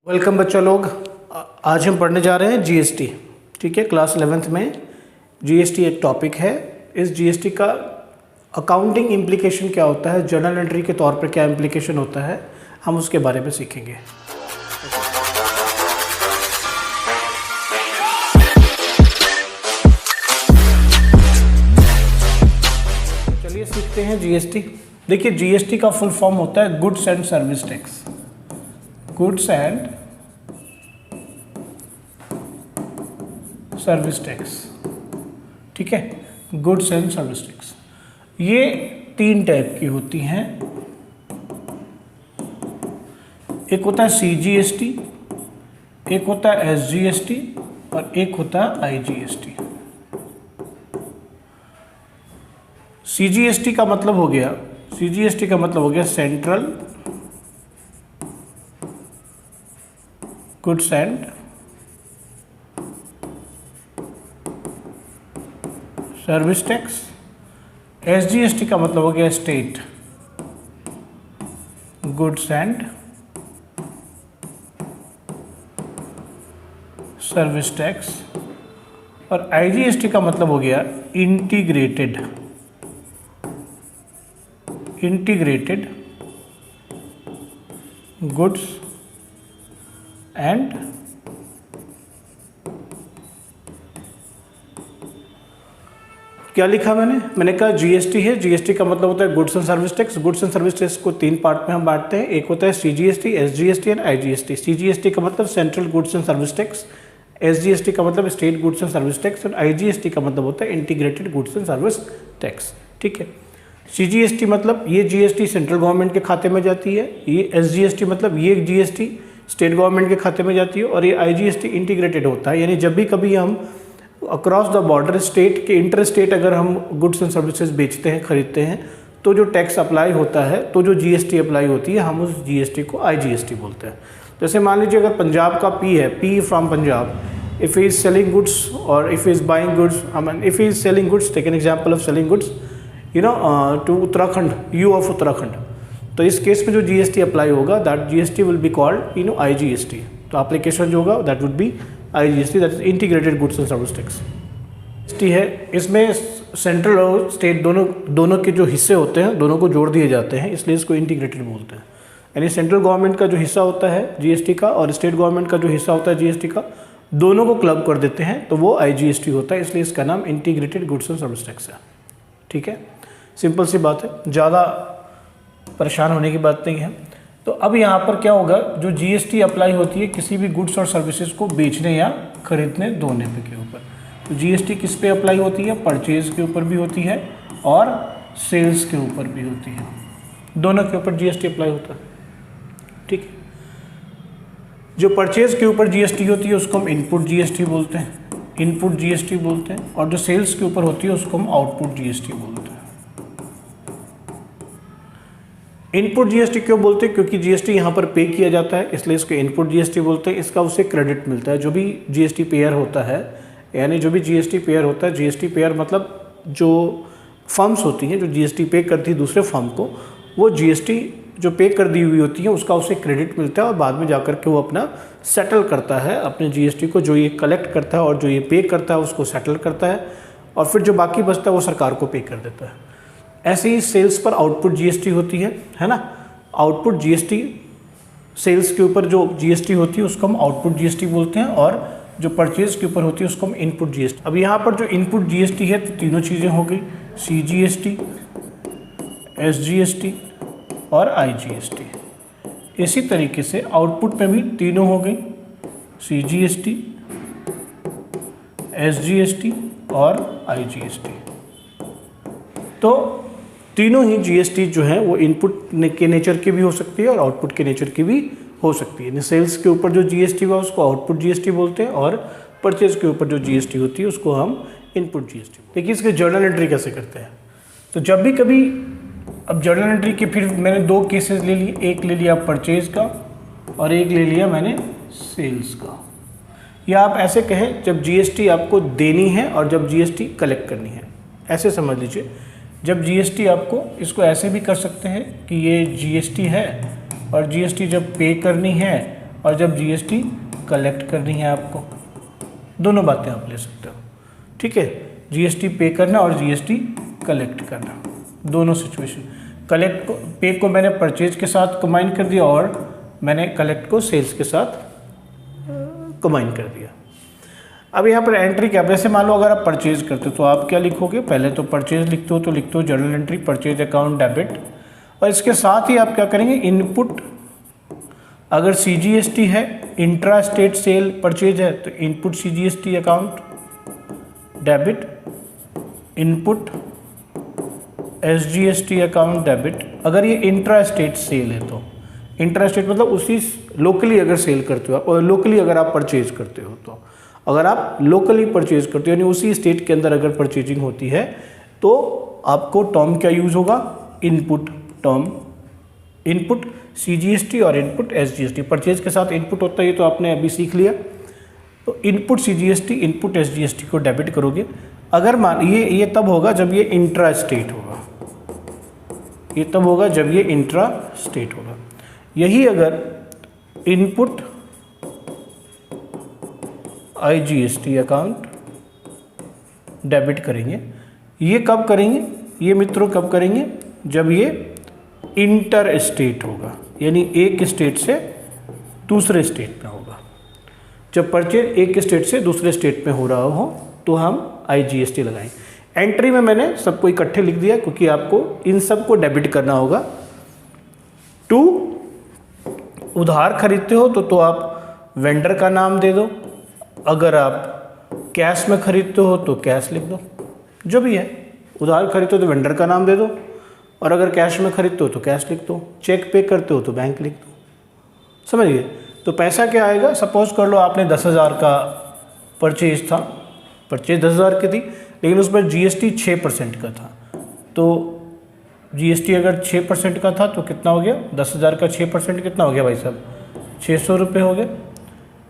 Welcome बच्चा लोग। आज हम पढ़ने जा रहे हैं जीएसटी। ठीक है, क्लास 11th में जीएसटी एक टॉपिक है। इस जीएसटी का अकाउंटिंग इम्प्लीकेशन क्या होता है, जर्नल एंट्री के तौर पर क्या इम्प्लीकेशन होता है, हम उसके बारे में सीखेंगे। चलिए सीखते हैं जीएसटी। देखिए, जीएसटी का फुल फॉर्म होता है goods and service tax. Goods and service tax, ठीक है, गुड्स एंड सर्विस टैक्स। ये तीन टाइप की होती हैं। एक होता है सीजीएसटी, एक होता है एसजीएसटी और एक होता है आईजीएसटी। सीजीएसटी का मतलब हो गया, सीजीएसटी का मतलब हो गया central goods and service tax. SGST का मतलब हो गया state goods and service tax. और आईजीएसटी का मतलब हो गया इंटीग्रेटेड गुड्स एंड क्या लिखा मैंने कहा जीएसटी है। जीएसटी का मतलब होता है goods and service tax. Goods and service tax को तीन पार्ट में हम बांटते हैं। एक होता है CGST, SGST and IGST. CGST का मतलब central goods and service tax, SGST का मतलब state goods and service tax और आईजीएसटी का मतलब होता है integrated goods and service tax. ठीक है, सीजीएसटी मतलब ये जीएसटी सेंट्रल गवर्नमेंट के खाते में जाती है, ये एसजीएसटी मतलब ये जीएसटी स्टेट गवर्नमेंट के खाते में जाती है, और ये आईजीएसटी इंटीग्रेटेड होता है। यानी जब भी कभी हम अक्रॉस द बॉर्डर स्टेट के इंटर स्टेट अगर हम गुड्स एंड सर्विसेज बेचते हैं, खरीदते हैं, तो जो टैक्स अप्लाई होता है, तो जो जीएसटी अप्लाई होती है, हम उस जीएसटी को आईजीएसटी बोलते हैं। जैसे मान लीजिए अगर पंजाब का पी है, P from Punjab, if he is selling goods और if he is buying goods, if he is selling goods, take an example of selling goods to Uttarakhand, U of Uttarakhand, तो इस केस में जो जीएसटी अप्लाई होगा that GST will be called IGST. तो application जो होगा that would be IGST, that is integrated goods and service tax. GST है, इसमें सेंट्रल और स्टेट दोनों के जो हिस्से होते हैं दोनों को जोड़ दिए जाते हैं, इसलिए इसको इंटीग्रेटेड बोलते हैं। यानी सेंट्रल गवर्नमेंट का जो हिस्सा होता है जीएसटी का और स्टेट गवर्नमेंट का जो हिस्सा होता है जीएसटी का, दोनों को क्लब कर देते हैं तो वो आईजीएसटी होता है, इसलिए इसका नाम integrated goods and service tax है। ठीक है, सिंपल सी बात है, ज़्यादा परेशान होने की बात नहीं है। तो अब यहाँ पर क्या होगा, जो जीएसटी अप्लाई होती है किसी भी गुड्स और सर्विसेज को बेचने या खरीदने दोने पे के ऊपर, तो जीएसटी किस पे अप्लाई होती है, परचेज के ऊपर भी होती है और सेल्स के ऊपर भी होती है, दोनों के ऊपर जीएसटी अप्लाई होता है। ठीक है, जो परचेज के ऊपर जीएसटी होती है उसको हम इनपुट जीएसटी बोलते हैं, और जो सेल्स के ऊपर होती है उसको हम आउटपुट जीएसटी बोलते हैं। इनपुट जीएसटी क्यों बोलते हैं, क्योंकि जीएसटी यहाँ पर पे किया जाता है, इसलिए इसको इनपुट जीएसटी बोलते हैं। इसका उसे क्रेडिट मिलता है। जो भी जीएसटी पेयर होता है, यानी जो भी जीएसटी पेयर होता है, जीएसटी पेयर मतलब जो फर्म्स होती हैं जो जीएसटी पे करती है दूसरे फर्म को, वो जीएसटी जो पे कर दी हुई होती है उसका उसे क्रेडिट मिलता है और बाद में जाकर के वो अपना सेटल करता है अपने जीएसटी को। जो ये कलेक्ट करता है और जो ये पे करता है उसको सेटल करता है, और फिर जो बाकी बचता है वो सरकार को पे कर देता है। ऐसे ही सेल्स पर आउटपुट जीएसटी होती है ना। आउटपुट जीएसटी, सेल्स के ऊपर जो जीएसटी होती है उसको हम आउटपुट जीएसटी बोलते हैं, और जो परचेज के ऊपर होती है उसको हम इनपुट जीएसटी। अब यहाँ पर जो इनपुट जीएसटी है तो तीनों चीज़ें हो गई, सीजीएसटी, एसजीएसटी और आईजीएसटी। इसी तरीके से आउटपुट में भी तीनों हो गई, सीजीएसटी, एसजीएसटी और आईजीएसटी। तो तीनों ही जीएसटी जो है वो इनपुट के नेचर की भी हो सकती है और आउटपुट के नेचर की भी हो सकती है। सेल्स के ऊपर जो जीएसटी हुआ उसको आउटपुट जीएसटी बोलते हैं, और परचेज के ऊपर जो जीएसटी होती है उसको हम इनपुट जीएसटी। देखिए, इसके जर्नल एंट्री कैसे करते हैं। तो जब भी कभी, अब जर्नल एंट्री के फिर मैंने दो केसेस ले लिए, एक ले लिया परचेज का और एक ले लिया मैंने सेल्स का। या आप ऐसे कहें, जब जीएसटी आपको देनी है और जब जीएसटी कलेक्ट करनी है, ऐसे समझ लीजिए। जब जीएसटी आपको, इसको ऐसे भी कर सकते हैं कि ये जीएसटी है और जीएसटी जब पे करनी है और जब जीएसटी कलेक्ट करनी है आपको। दोनों बातें आप ले सकते हो, ठीक है, जीएसटी पे करना और जीएसटी कलेक्ट करना, दोनों सिचुएशन। कलेक्ट को, पे को मैंने परचेज के साथ कंबाइन कर दिया और मैंने कलेक्ट को सेल्स के साथ कंबाइन कर दिया। अब यहाँ पर एंट्री क्या, वैसे मान लो अगर आप परचेज करते हो तो आप क्या लिखोगे, पहले तो परचेज लिखते हो तो लिखते हो journal entry purchase account debit, और इसके साथ ही आप क्या करेंगे, इनपुट, अगर सीजीएसटी है, इंट्रा स्टेट सेल परचेज है तो input CGST account debit, input SGST account debit. अगर ये इंट्रा स्टेट सेल है तो इंट्रा स्टेट मतलब उसी लोकली अगर सेल करते हो आप, और लोकली अगर आप परचेज करते हो तो, अगर आप लोकली परचेज करते हो यानी उसी स्टेट के अंदर अगर परचेजिंग होती है तो आपको टर्म क्या यूज होगा, इनपुट टर्म, इनपुट सीजीएसटी और इनपुट एसजीएसटी। परचेज के साथ इनपुट होता है, ये तो आपने अभी सीख लिया। तो इनपुट सीजीएसटी इनपुट एसजीएसटी को डेबिट करोगे। अगर मान ये तब होगा जब ये इंट्रा स्टेट होगा, ये तब होगा जब ये इंट्रा स्टेट होगा। यही अगर इनपुट आईजीएसटी अकाउंट डेबिट करेंगे, ये कब करेंगे, ये मित्रों कब करेंगे, जब ये इंटर स्टेट होगा, यानी एक स्टेट से दूसरे स्टेट में होगा। जब परचेज एक स्टेट से दूसरे स्टेट में हो रहा हो तो हम आईजीएसटी लगाएंगे। एंट्री में मैंने सबको इकट्ठे लिख दिया क्योंकि आपको इन सब को डेबिट करना होगा। टू, उधार खरीदते हो तो आप वेंडर का नाम दे दो, अगर आप कैश में खरीदते हो तो कैश लिख दो, जो भी है। उधार खरीदते हो तो वेंडर का नाम दे दो, और अगर कैश में खरीदते हो तो कैश लिख दो, चेक पे करते हो तो बैंक लिख दो, समझ गए। तो पैसा क्या आएगा, सपोज कर लो आपने 10,000 का परचेज था, परचेज 10,000 की थी, लेकिन उस पर जीएसटी 6% का था। तो जीएसटी अगर 6% का था तो कितना हो गया, 10,000 का 6% कितना हो गया भाई साहब, 600 रुपये हो गया।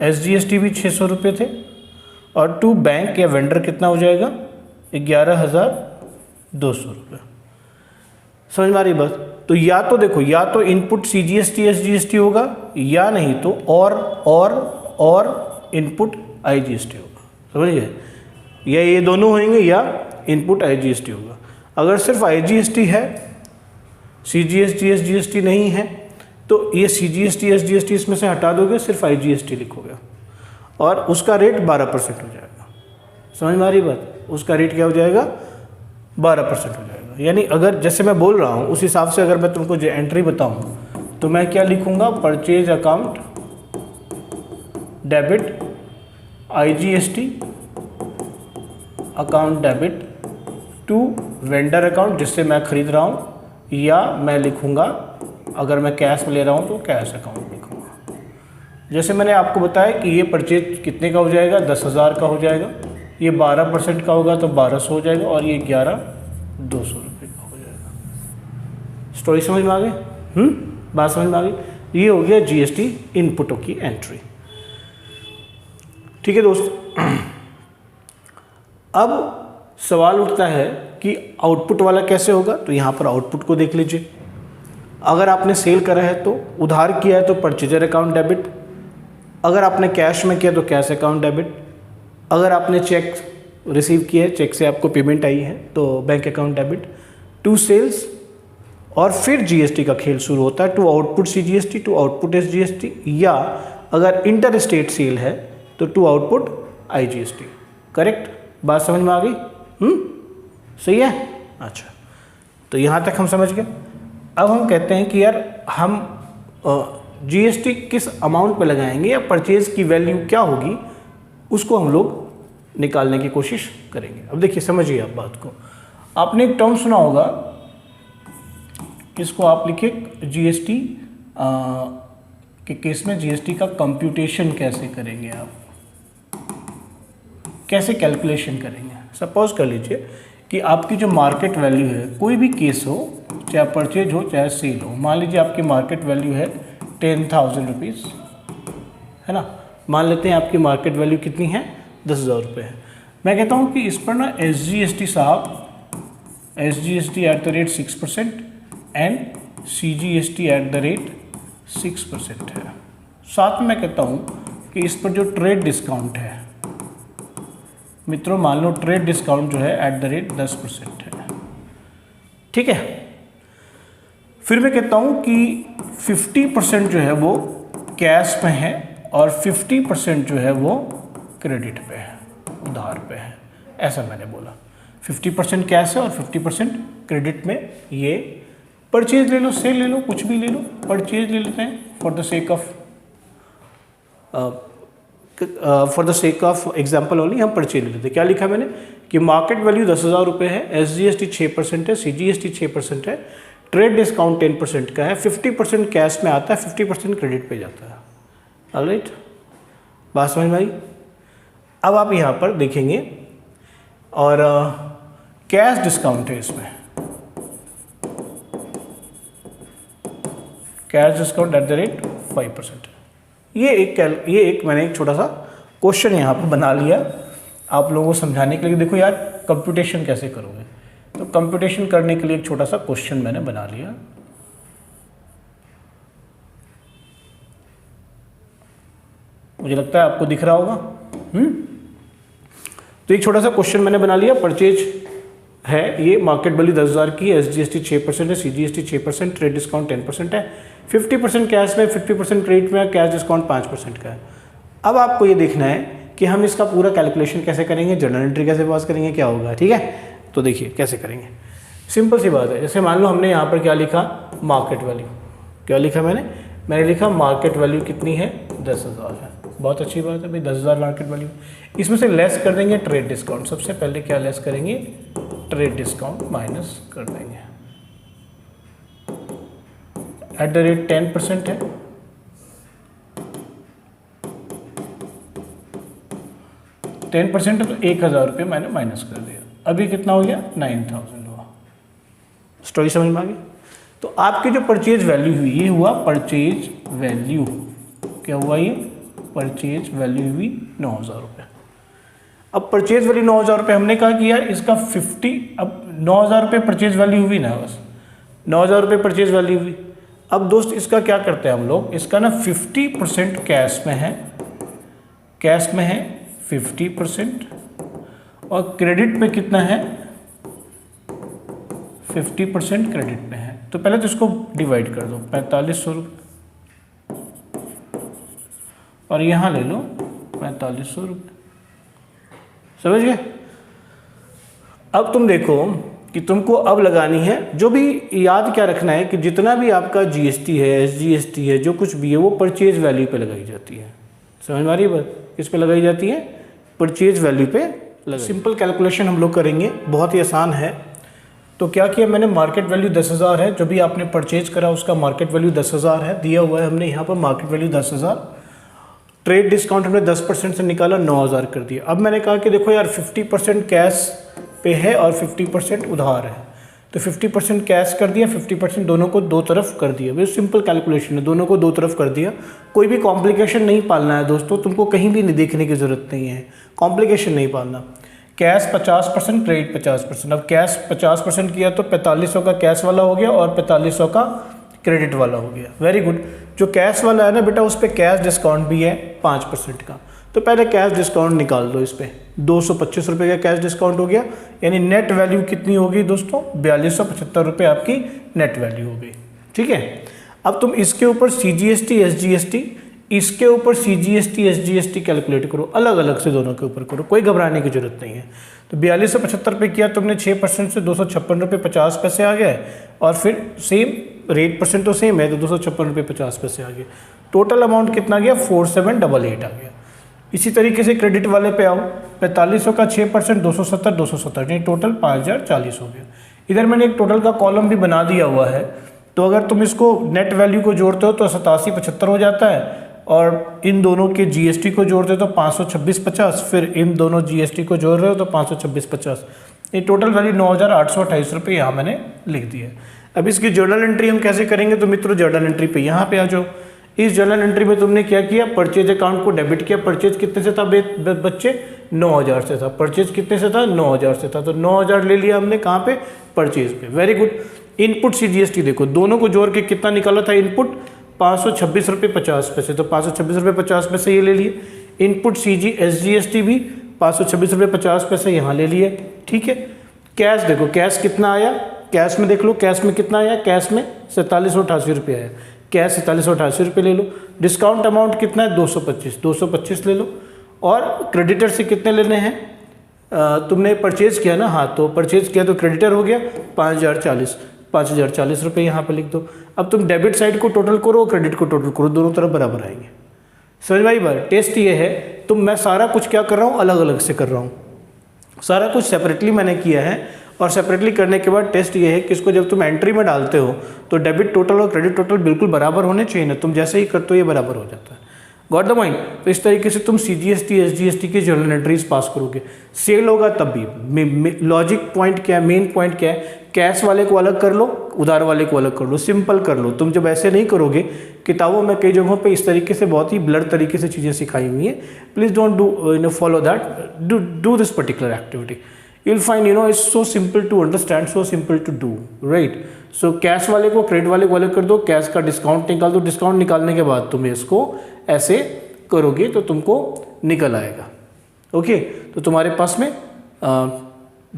एसजीएसटी भी 600 रुपये थे, और टू बैंक या वेंडर कितना हो जाएगा, 11,200 रुपये। समझ में आ रही बात। तो या तो देखो, या तो इनपुट सीजीएसटी एसजीएसटी होगा, या नहीं तो और इनपुट आईजीएसटी होगा, समझ गए। या ये दोनों होंगे या इनपुट आईजीएसटी होगा। अगर सिर्फ आईजीएसटी है, सीजीएसटी एसजीएसटी नहीं है, तो ये सीजीएसटी एसजीएसटी इसमें से हटा दोगे, सिर्फ आईजीएसटी लिखोगे और उसका रेट 12% हो जाएगा। समझ में आ रही बात, उसका रेट क्या हो जाएगा, 12% हो जाएगा। यानी अगर जैसे मैं बोल रहा हूँ उस हिसाब से अगर मैं तुमको जो एंट्री बताऊँ तो मैं क्या लिखूँगा, purchase account debit IGST account debit to vendor account जिससे मैं खरीद रहा हूँ, या मैं लिखूँगा अगर मैं कैश में ले रहा हूँ तो कैश अकाउंट लिखूँगा। जैसे मैंने आपको बताया कि ये परचेज कितने का हो जाएगा, 10,000 का हो जाएगा, ये 12% का होगा तो 1,200 हो जाएगा, और ये 11,200 रुपये का हो जाएगा। स्टोरी समझ में आ गई, बात समझ में आ गई। ये हो गया जीएसटी इनपुटों की एंट्री। ठीक है दोस्त, अब सवाल उठता है कि आउटपुट वाला कैसे होगा। तो यहाँ पर आउटपुट को देख लीजिए। अगर आपने सेल करा है तो उधार किया है तो परचेजर अकाउंट डेबिट, अगर आपने कैश में किया तो कैश अकाउंट डेबिट, अगर आपने चेक रिसीव किया है, चेक से आपको पेमेंट आई है तो bank account debit. To sales, और फिर जीएसटी का खेल शुरू होता है, to output CGST, to output SGST, या अगर इंटर स्टेट सेल है तो टू आउटपुट आईजीएसटी। करेक्ट, बात समझ में आ गई, सही है। अच्छा, तो यहाँ तक हम समझ गए। अब हम कहते हैं कि यार हम जीएसटी किस अमाउंट पे लगाएंगे या परचेज की वैल्यू क्या होगी, उसको हम लोग निकालने की कोशिश करेंगे। अब देखिए, समझिए आप बात को। आपने एक टर्म सुना होगा, इसको आप लिखिए, जीएसटी के केस में जीएसटी का कंप्यूटेशन कैसे करेंगे, आप कैसे कैलकुलेशन करेंगे। सपोज कर लीजिए कि आपकी जो मार्केट वैल्यू है, कोई भी केस हो, चाहे परचेज हो चाहे सेल हो, मान लीजिए आपकी मार्केट वैल्यू है 10,000 रुपीज़, है ना। मान लेते हैं आपकी मार्केट वैल्यू कितनी है, 10,000 रुपये है। मैं कहता हूँ कि इस पर ना एसजीएसटी साहब, एसजीएसटी @6% एंड सीजीएसटी @6% है। साथ में मैं कहता हूँ कि इस पर जो ट्रेड डिस्काउंट है मित्रों, मान लो ट्रेड डिस्काउंट जो है @10% है, ठीक है। फिर मैं कहता हूँ कि 50% जो है वो कैश में है और 50% जो है वो क्रेडिट पे है, उधार पे है, ऐसा मैंने बोला। 50% कैश है और 50% क्रेडिट में। ये परचेज ले लो, सेल ले लो, कुछ भी ले लो, परचेज ले लेते हैं for the sake of example only, हम परचेज ले लेते हैं। क्या लिखा मैंने कि मार्केट वैल्यू 10,000 रुपये है, SGST 6% है, CGST 6% है, ट्रेड डिस्काउंट 10% का है, 50% कैश में आता है, 50% क्रेडिट पे जाता है। ऑलराइट, बात समझ में आई। अब आप यहाँ पर देखेंगे और कैश डिस्काउंट है इसमें, कैश डिस्काउंट @5%। ये एक मैंने एक छोटा सा क्वेश्चन यहाँ पर बना लिया आप लोगों को समझाने के लिए। देखो यार कंप्यूटेशन कैसे करोगे, तो कंप्यूटेशन करने के लिए एक छोटा सा क्वेश्चन मैंने बना लिया। मुझे लगता है आपको दिख रहा होगा। तो एक छोटा सा क्वेश्चन मैंने बना लिया। परचेज है, ये मार्केट वैल्यू 10,000 की है, SGST 6% है, CGST 6%, ट्रेड डिस्काउंट 10% है, 50% कैश में, 50% क्रेडिट में, कैश डिस्काउंट 5% का है। अब आपको ये देखना है कि हम इसका पूरा कैलकुलेशन कैसे करेंगे, जर्नल एंट्री कैसे पास करेंगे, क्या होगा, ठीक है। तो देखिए कैसे करेंगे, सिंपल सी बात है। जैसे मान लो हमने यहाँ पर क्या लिखा, मार्केट वैल्यू। क्या लिखा मैंने लिखा मार्केट वैल्यू कितनी है, 10,000 है। बहुत अच्छी बात है भाई, 10,000 मार्केट वैल्यू। इसमें से लेस कर देंगे ट्रेड डिस्काउंट। सबसे पहले क्या लेस करेंगे, ट्रेड डिस्काउंट माइनस कर देंगे। @10% है, %10 है, तो 1,000 रुपये मैंने माइनस कर दिया। अभी कितना हो गया, 9,000 हुआ। स्टोरी समझ में आ गई। तो आपकी जो परचेज वैल्यू हुई, ये हुआ परचेज वैल्यू। क्या हुआ ये, परचेज वैल्यू हुई 9,000 रुपये। अब परचेज वैल्यू 9,000 रुपये, हमने कहा कि यार इसका 50, अब 9,000 रुपये परचेज वैल्यू हुई ना, बस 9,000 रुपये परचेज वैल्यू हुई। अब दोस्त इसका क्या करते हैं हम लोग, इसका ना 50% कैश में है, कैश में है 50%, और क्रेडिट पे कितना है, 50% क्रेडिट पे है। तो पहले तो इसको डिवाइड कर दो, 4500 रुपये, और यहाँ ले लो 4500 रुपये। समझ गए। अब तुम देखो कि तुमको अब लगानी है, जो भी याद क्या रखना है कि जितना भी आपका GST है, SGST है, जो कुछ भी है, वो परचेज वैल्यू पे लगाई जाती है। समझ में आ रही है बात, किस पे लगाई जाती है, परचेज वैल्यू पे लगाई। सिंपल कैलकुलेशन हम लोग करेंगे, बहुत ही आसान है। तो क्या किया मैंने, मार्केट वैल्यू 10,000 है, जो भी आपने परचेज करा उसका मार्केट वैल्यू 10,000 है, दिया हुआ है हमने यहाँ पर मार्केट वैल्यू 10,000। ट्रेड डिस्काउंट हमने 10% से निकाला, 9,000 कर दिया। अब मैंने कहा कि देखो यार 50% कैश पे है और 50% उधार है, तो 50% कैश कर दिया, 50% दोनों को दो तरफ कर दिया। भाई सिंपल कैलकुलेशन है, दोनों को दो तरफ कर दिया। कोई भी कॉम्प्लिकेशन नहीं पालना है दोस्तों, तुमको कहीं भी नहीं देखने की ज़रूरत नहीं है, कॉम्प्लिकेशन नहीं पालना। Cash 50%, credit 50%। अब कैश 50% किया तो 4500 का कैश वाला हो गया और 4500 का क्रेडिट वाला हो गया। Very good. जो कैश वाला है ना बेटा, उस पर कैश डिस्काउंट भी है 5% का, तो पहले कैश डिस्काउंट निकाल दो। इस पर 225 रुपये का कैश डिस्काउंट हो गया, यानी नेट वैल्यू कितनी होगी दोस्तों, 4275 रुपये आपकी नेट वैल्यू हो गई। ठीक है। अब तुम इसके ऊपर CGST SGST, इसके ऊपर CGST SGST कैलकुलेट करो, अलग अलग से दोनों के ऊपर करो, कोई घबराने की जरूरत नहीं है। तो 4275 रुपये किया तुमने, 6% से 256 रुपये 50 पैसे आ गए, और फिर सेम रेट परसेंट तो सेम है, तो 256 रुपये 50 पैसे आ गए। टोटल अमाउंट कितना गया, 4788 आ गया। इसी तरीके से क्रेडिट वाले पे आओ, 4500 का 6%, 270 यानी टोटल 5040 हो गया। इधर मैंने एक टोटल का कॉलम भी बना दिया हुआ है, तो अगर तुम इसको नेट वैल्यू को जोड़ते हो तो 8775 हो जाता है, और इन दोनों के GST को जोड़ते हो तो 52650, फिर इन दोनों GST को जोड़ रहे हो तो 52650, ये टोटल वैल्यू 9828 रुपये यहाँ मैंने लिख दिया। अब इसकी जर्नल एंट्री हम कैसे करेंगे, तो मित्रों जर्नल एंट्री पे यहाँ पे आ जाओ। इस जर्नल एंट्री में तुमने क्या किया, परचेज अकाउंट को डेबिट किया। परचेज कितने से था बच्चे, 9000 से था। परचेज कितने से था, 9000 से था, तो 9000 ले लिया हमने कहाँ पे, परचेज पे। Very good. इनपुट CGST देखो, दोनों को जोड़ के कितना निकाला था इनपुट, ₹526.50, तो ₹526.50 ये ले लिए। इनपुट SGST भी ₹526.50 यहाँ ले लिए, ठीक है। कैश देखो, कैश कितना आया, कैश में देख लो, कैश में कितना आया, कैश में ₹4788 आया, कैश ₹4788 ले लो। डिस्काउंट अमाउंट कितना है, 225 ले लो। और क्रेडिटर से कितने लेने हैं, तुमने परचेज किया ना, हाँ तो परचेज किया तो क्रेडिटर हो गया 5040 रुपये यहाँ पे लिख दो। अब तुम डेबिट साइड को टोटल करो, क्रेडिट को टोटल करो, दोनों तरफ बराबर आएंगे। समझ में आई बात। टेस्ट ये है, तो मैं सारा कुछ क्या कर रहा हूँ, अलग अलग से कर रहा हूँ, सारा कुछ सेपरेटली मैंने किया है। और सेपरेटली करने के बाद टेस्ट ये है कि इसको जब तुम एंट्री में डालते हो तो डेबिट टोटल और क्रेडिट टोटल बिल्कुल बराबर होने चाहिए ना, तुम जैसे ही करते हो ये बराबर हो जाता है। Got the point. तो इस तरीके से तुम CGST SGST की जर्नल एंट्रीज पास करोगे। सेल होगा तब भी लॉजिक पॉइंट क्या है, मेन पॉइंट क्या है, कैश वाले को अलग कर लो, उधार वाले को अलग कर लो, सिंपल कर लो। तुम जब ऐसे नहीं करोगे, किताबों में कई जगहों पे इस तरीके से बहुत ही ब्लर तरीके से चीज़ें सिखाई हुई हैं। Please don't do follow that, do this particular activity. you'll find it's so simple to understand, so simple to do, right? So cash वाले को क्रेडिट वाले को अलग कर दो, कैश का डिस्काउंट निकाल दो, डिस्काउंट निकालने के बाद तुम इसको ऐसे करोगे तो तुमको निकल आएगा। ओके, तो तुम्हारे पास में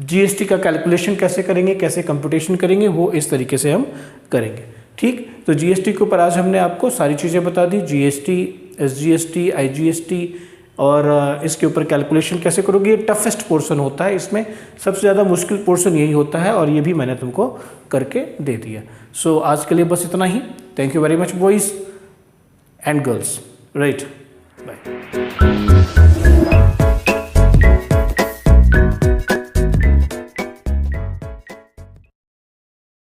GST का कैलकुलेशन कैसे करेंगे, कैसे कंप्यूटेशन करेंगे, वो इस तरीके से हम करेंगे। ठीक, तो GST के ऊपर आज हमने आपको सारी चीज़ें बता दी, GST, SGST, IGST, और इसके ऊपर कैलकुलेशन कैसे करोगे। ये टफेस्ट पोर्शन होता है, इसमें सबसे ज़्यादा मुश्किल पोर्शन यही होता है, और ये भी मैंने तुमको करके दे दिया। सो आज के लिए बस इतना ही। Thank you very much boys and girls, right, bye.